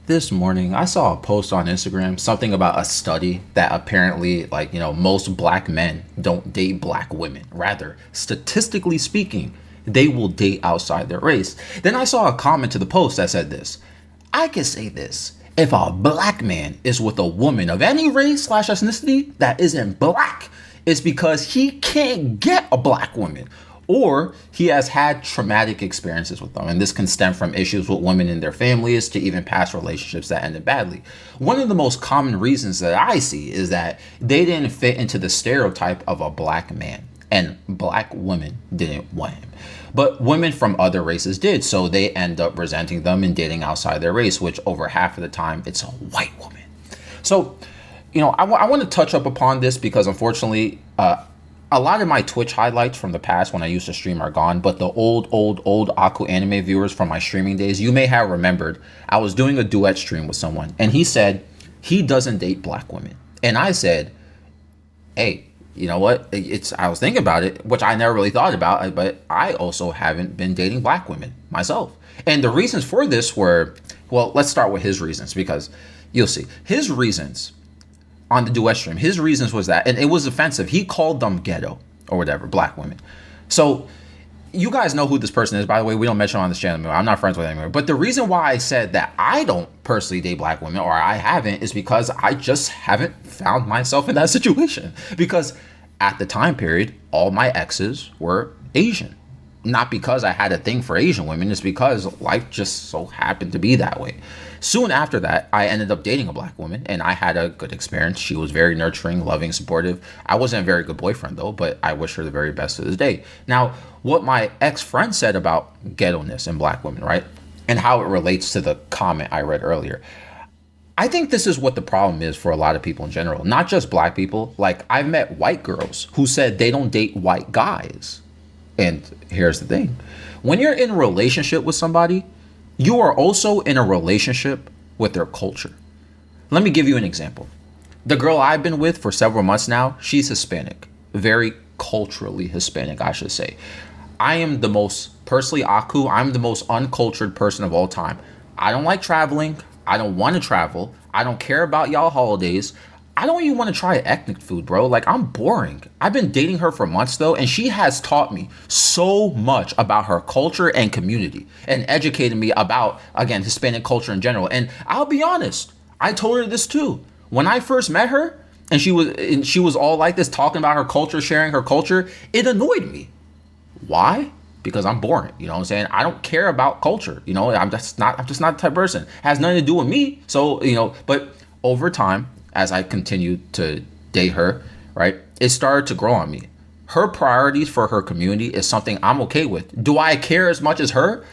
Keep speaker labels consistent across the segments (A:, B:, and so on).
A: This morning, I saw a post on Instagram, something about a study that apparently, most black men don't date black women. Rather, statistically speaking, they will date outside their race. Then I saw a comment to the post that said this: I can say this. If a black man is with a woman of any race slash ethnicity that isn't black, it's because he can't get a black woman, or he has had traumatic experiences with them. And this can stem from issues with women in their families to even past relationships that ended badly. One of the most common reasons that I see is that they didn't fit into the stereotype of a black man, and black women didn't want him. But women from other races did, so they end up resenting them and dating outside their race, which over half of the time it's a white woman. So, I want to touch up upon this because unfortunately, a lot of my Twitch highlights from the past when I used to stream are gone, but the old Aku anime viewers from my streaming days, you may have remembered I was doing a duet stream with someone, and he said he doesn't date black women. And I said, hey, you know what? I was thinking about it, which I never really thought about, but I also haven't been dating black women myself. And the reasons for this were, well, let's start with his reasons, because you'll see. His reasons on the duet stream, his reasons was that, and it was offensive, he called them ghetto or whatever, black women. So you guys know who this person is, by the way. We don't mention him on this channel. I'm not friends with him anymore. But the reason why I said that I don't personally date black women, or I haven't, is because I just haven't found myself in that situation. Because at the time period, all my exes were Asian. Not because I had a thing for Asian women, it's because life just so happened to be that way. Soon after that, I ended up dating a black woman, and I had a good experience. She was very nurturing, loving, supportive. I wasn't a very good boyfriend, though, but I wish her the very best to this day. Now, what my ex-friend said about ghetto-ness in black women, right, and how it relates to the comment I read earlier, I think this is what the problem is for a lot of people in general, not just black people. Like, I've met white girls who said they don't date white guys. And here's the thing. When you're in a relationship with somebody, you are also in a relationship with their culture. Let me give you an example. The girl I've been with for several months now, she's Hispanic. Very culturally Hispanic, I should say. I am the most, personally, Aku, I'm the most uncultured person of all time. I don't like traveling. I don't want to travel. I don't care about y'all holidays. I don't even want to try ethnic food, bro. Like, I'm boring. I've been dating her for months, though, and she has taught me so much about her culture and community and educated me about, again, Hispanic culture in general. And I'll be honest, I told her this too. When I first met her and she was all like this, talking about her culture, sharing her culture, it annoyed me. Why? Because I'm boring. You know what I'm saying? I don't care about culture. I'm just not the type of person. It has nothing to do with me. So, but over time, as I continued to date her, right, it started to grow on me. Her priorities for her community is something I'm okay with. Do I care as much as her?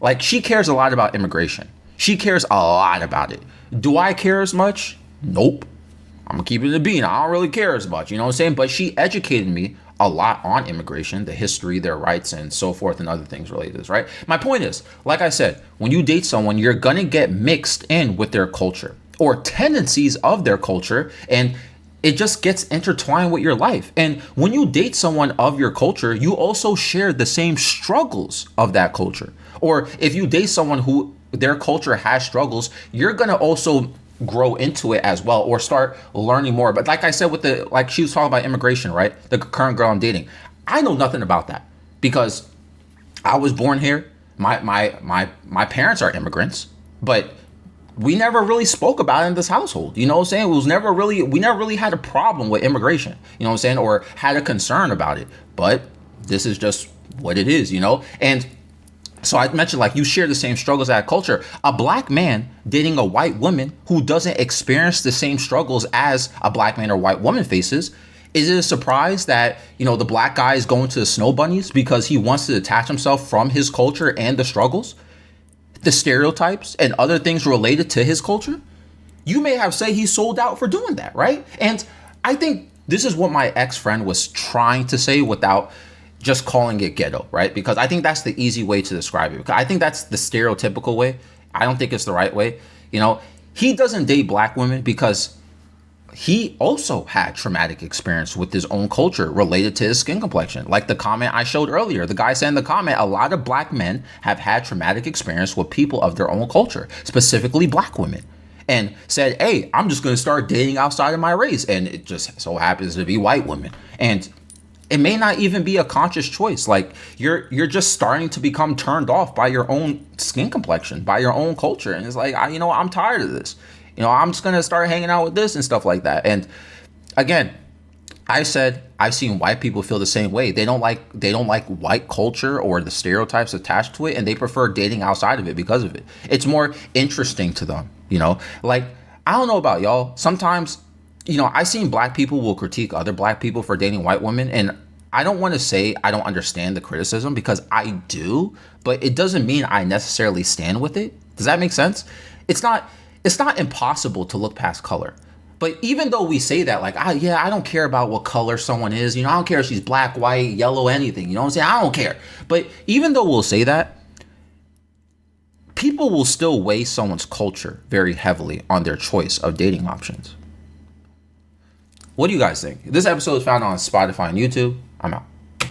A: Like, she cares a lot about immigration. She cares a lot about it. Do I care as much? Nope. I'm gonna keep it a bean. I don't really care as much, you know what I'm saying? But she educated me a lot on immigration, the history, their rights, and so forth, and other things related to this, right? My point is, like I said, when you date someone, you're gonna get mixed in with their culture or tendencies of their culture, and it just gets intertwined with your life. And when you date someone of your culture, you also share the same struggles of that culture. Or if you date someone who their culture has struggles, you're gonna also grow into it as well, or start learning more. But like I said, like she was talking about immigration, right? The current girl I'm dating, I know nothing about that because I was born here. My parents are immigrants, but we never really spoke about it in this household. You know what I'm saying? We never really had a problem with immigration, you know what I'm saying? Or had a concern about it. But this is just what it is, And so I mentioned, like, you share the same struggles as culture. A black man dating a white woman who doesn't experience the same struggles as a black man or white woman faces. Is it a surprise that, the black guy is going to the snow bunnies because he wants to detach himself from his culture and the struggles, the stereotypes, and other things related to his culture? You may have said he's sold out for doing that, right? And I think this is what my ex-friend was trying to say without just calling it ghetto, right? Because I think that's the easy way to describe it. Because I think that's the stereotypical way. I don't think it's the right way. He doesn't date black women because he also had traumatic experience with his own culture related to his skin complexion. Like the comment I showed earlier, the guy said in the comment, a lot of black men have had traumatic experience with people of their own culture, specifically black women, and said, hey, I'm just going to start dating outside of my race. And it just so happens to be white women. And it may not even be a conscious choice. Like you're just starting to become turned off by your own skin complexion, by your own culture. And it's like, you know, I'm tired of this. You know, I'm just going to start hanging out with this and stuff like that. And again, I said I've seen white people feel the same way. They don't like white culture or the stereotypes attached to it, and they prefer dating outside of it because of it. It's more interesting to them, you know? Like, I don't know about y'all. Sometimes, you know, I've seen black people will critique other black people for dating white women, and I don't want to say I don't understand the criticism, because I do, but it doesn't mean I necessarily stand with it. Does that make sense? It's not impossible to look past color. But even though we say that, like, yeah, I don't care about what color someone is, you know, I don't care if she's black, white, yellow, anything, you know what I'm saying? I don't care. But even though we'll say that, people will still weigh someone's culture very heavily on their choice of dating options. What do you guys think? This episode is found on Spotify and YouTube. I'm out.